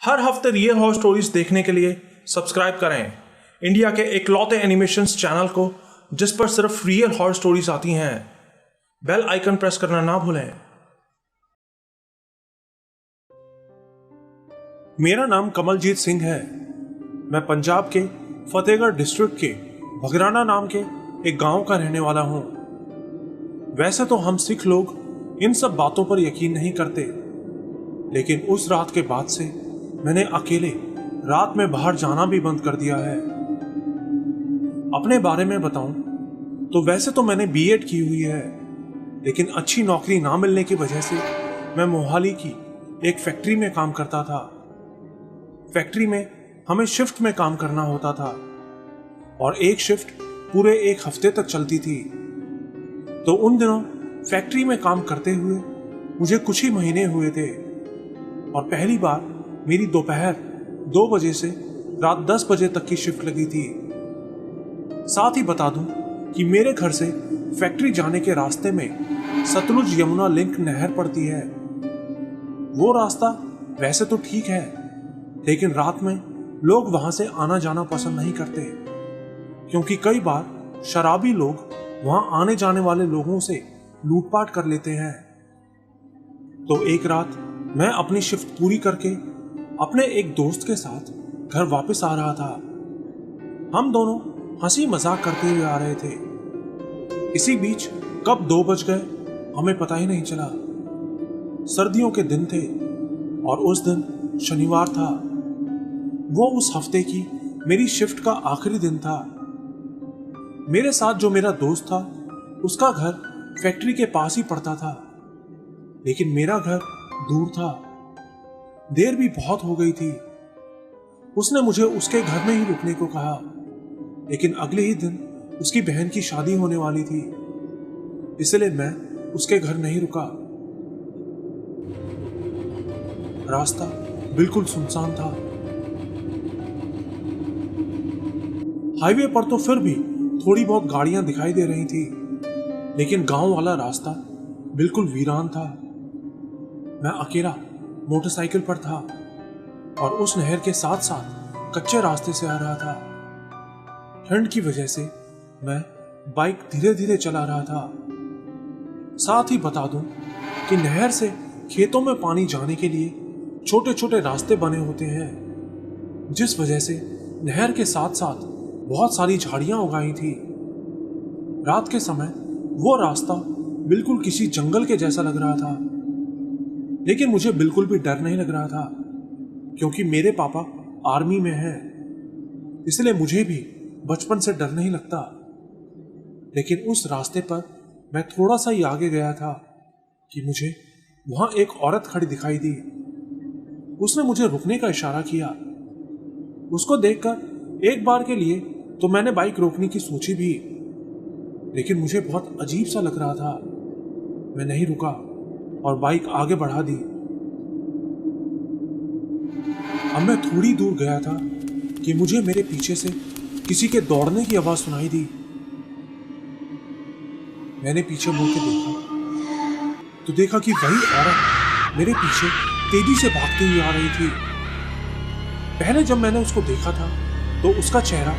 हर हफ्ते real horror stories देखने के लिए सब्सक्राइब करें इंडिया के इकलौते एनिमेशंस चैनल को जिस पर सिर्फ रियल हॉरर स्टोरीज आती हैं। बेल आइकन प्रेस करना ना भूलें। मेरा नाम कमलजीत सिंह है। मैं पंजाब के फतेहगढ़ डिस्ट्रिक्ट के भगराना नाम के एक गांव का रहने वाला हूं। वैसे तो हम सिख लोग इन सब बातों पर यकीन नहीं करते, लेकिन उस रात के बाद से मैंने अकेले रात में बाहर जाना भी बंद कर दिया है। अपने बारे में बताऊं तो वैसे तो मैंने बीएड की हुई है, लेकिन अच्छी नौकरी ना मिलने की वजह से मैं मोहाली की एक फैक्ट्री में काम करता था। फैक्ट्री में हमें शिफ्ट में काम करना होता था और एक शिफ्ट पूरे एक हफ्ते तक चलती थी। तो उन दिनों फैक्ट्री में काम करते हुए मुझे कुछ ही महीने हुए थे और पहली बार मेरी दोपहर 2 बजे से रात 10 बजे तक की शिफ्ट लगी थी। साथ ही बता दूं कि मेरे घर से फैक्ट्री जाने के रास्ते में सतलुज यमुना लिंक नहर पड़ती है। वो रास्ता वैसे तो ठीक है, लेकिन रात में लोग वहां से आना जाना पसंद नहीं करते, क्योंकि कई बार शराबी लोग वहां आने जाने वाले लोगों से लूटपाट कर लेते हैं। तो एक रात मैं अपनी शिफ्ट पूरी करके अपने एक दोस्त के साथ घर वापस आ रहा था। हम दोनों हंसी मजाक करते हुए आ रहे थे। इसी बीच कब 2 बज गए हमें पता ही नहीं चला। सर्दियों के दिन थे और उस दिन शनिवार था। वो उस हफ्ते की मेरी शिफ्ट का आखिरी दिन था। मेरे साथ जो मेरा दोस्त था उसका घर फैक्ट्री के पास ही पड़ता था, लेकिन मेरा घर दूर था। देर भी बहुत हो गई थी। उसने मुझे उसके घर में ही रुकने को कहा, लेकिन अगले ही दिन उसकी बहन की शादी होने वाली थी, इसलिए मैं उसके घर नहीं रुका। रास्ता बिल्कुल सुनसान था। हाईवे पर तो फिर भी थोड़ी बहुत गाड़ियां दिखाई दे रही थी, लेकिन गांव वाला रास्ता बिल्कुल वीरान था। मैं अकेला मोटरसाइकिल पर था और उस नहर के साथ साथ कच्चे रास्ते से आ रहा था। ठंड की वजह से मैं बाइक धीरे धीरे चला रहा था। साथ ही बता दूं कि नहर से खेतों में पानी जाने के लिए छोटे छोटे रास्ते बने होते हैं, जिस वजह से नहर के साथ साथ बहुत सारी झाड़ियां उगाई थी। रात के समय वो रास्ता बिल्कुल किसी जंगल के जैसा लग रहा था, लेकिन मुझे बिल्कुल भी डर नहीं लग रहा था, क्योंकि मेरे पापा आर्मी में हैं, इसलिए मुझे भी बचपन से डर नहीं लगता। लेकिन उस रास्ते पर मैं थोड़ा सा ही आगे गया था कि मुझे वहां एक औरत खड़ी दिखाई दी। उसने मुझे रुकने का इशारा किया। उसको देखकर एक बार के लिए तो मैंने बाइक रोकने की सोची भी, लेकिन मुझे बहुत अजीब सा लग रहा था। मैं नहीं रुका और बाइक आगे बढ़ा दी। अब मैं थोड़ी दूर गया था कि मुझे मेरे पीछे से किसी के दौड़ने की आवाज सुनाई दी। मैंने पीछे मुड़ के देखा तो देखा कि वही औरत मेरे पीछे तेजी से भागती हुई आ रही थी। पहले जब मैंने उसको देखा था तो उसका चेहरा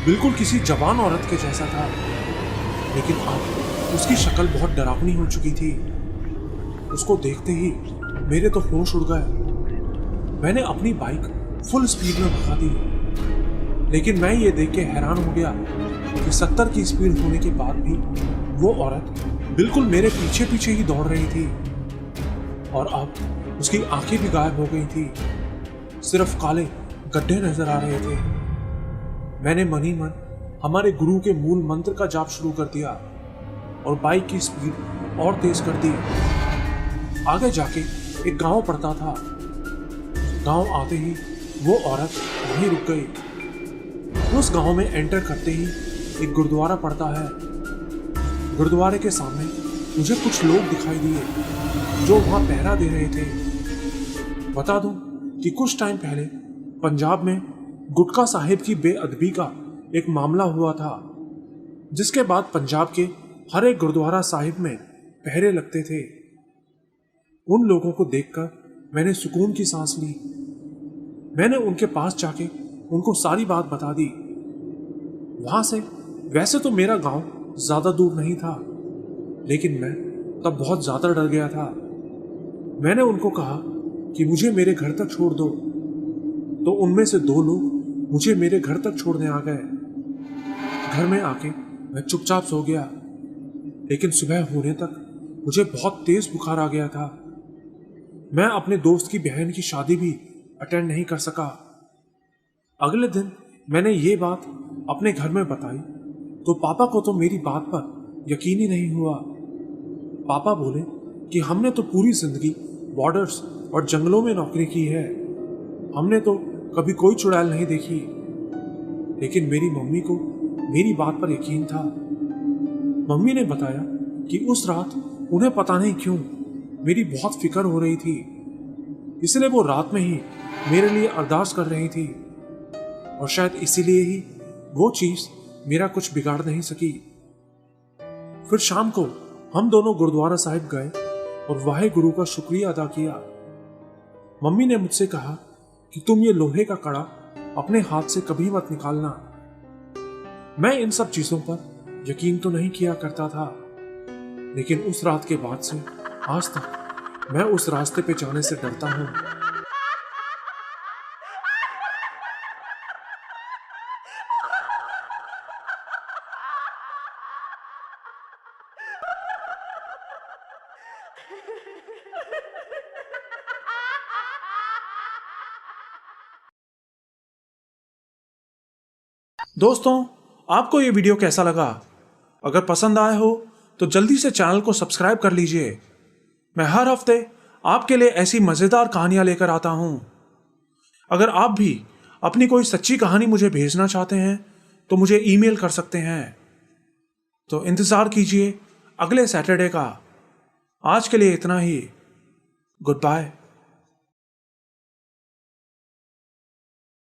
बिल्कुल किसी जवान औरत के जैसा था, लेकिन अब उसकी शक्ल बहुत डरावनी हो चुकी थी। उसको देखते ही मेरे तो होश उड़ गए। मैंने अपनी बाइक फुल स्पीड में भगा दी, लेकिन मैं ये देख के हैरान हो गया कि 70 की स्पीड होने के बाद भी वो औरत बिल्कुल मेरे पीछे पीछे ही दौड़ रही थी और अब उसकी आंखें भी गायब हो गई थी। सिर्फ काले गड्ढे नजर आ रहे थे। मैंने मन ही मन हमारे गुरु के मूल मंत्र का जाप शुरू कर दिया और बाइक की स्पीड और तेज कर दी। आगे जाके एक गांव पड़ता था। गांव आते ही वो औरत वहीं रुक गई। उस गांव में एंटर करते ही एक गुरुद्वारा पड़ता है। गुरुद्वारे के सामने मुझे कुछ लोग दिखाई दिए जो वहां पहरा दे रहे थे। बता दूं कि कुछ टाइम पहले पंजाब में गुटका साहिब की बेअदबी का एक मामला हुआ था, जिसके बाद पंजाब के हर एक गुरुद्वारा साहिब में पहरे लगते थे। उन लोगों को देखकर मैंने सुकून की सांस ली। मैंने उनके पास जाके उनको सारी बात बता दी। वहां से वैसे तो मेरा गांव ज्यादा दूर नहीं था, लेकिन मैं तब बहुत ज्यादा डर गया था। मैंने उनको कहा कि मुझे मेरे घर तक छोड़ दो, तो उनमें से 2 लोग मुझे मेरे घर तक छोड़ने आ गए। घर में आके मैं चुपचाप सो गया, लेकिन सुबह होने तक मुझे बहुत तेज बुखार आ गया था। मैं अपने दोस्त की बहन की शादी भी अटेंड नहीं कर सका। अगले दिन मैंने ये बात अपने घर में बताई तो पापा को तो मेरी बात पर यकीन ही नहीं हुआ। पापा बोले कि हमने तो पूरी जिंदगी बॉर्डर्स और जंगलों में नौकरी की है, हमने तो कभी कोई चुड़ैल नहीं देखी। लेकिन मेरी मम्मी को मेरी बात पर यकीन था। मम्मी ने बताया कि उस रात उन्हें पता नहीं क्यों मेरी बहुत फिक्र हो रही थी, इसलिए वो रात में ही मेरे लिए अरदास कर रही थी, और शायद इसीलिए ही वो चीज मेरा कुछ बिगाड़ नहीं सकी। फिर शाम को हम दोनों गुरुद्वारा साहिब गए और वाहे गुरु का शुक्रिया अदा किया। मम्मी ने मुझसे कहा कि तुम ये लोहे का कड़ा अपने हाथ से कभी मत निकालना। मैं इन सब चीजों पर यकीन तो नहीं किया करता था, लेकिन उस रात के बाद से आज तक मैं उस रास्ते पे जाने से डरता हूं। दोस्तों, आपको ये वीडियो कैसा लगा? अगर पसंद आया हो तो जल्दी से चैनल को सब्सक्राइब कर लीजिए। मैं हर हफ्ते आपके लिए ऐसी मजेदार कहानियां लेकर आता हूं। अगर आप भी अपनी कोई सच्ची कहानी मुझे भेजना चाहते हैं तो मुझे ईमेल कर सकते हैं। तो इंतजार कीजिए अगले सैटरडे का। आज के लिए इतना ही। Good bye.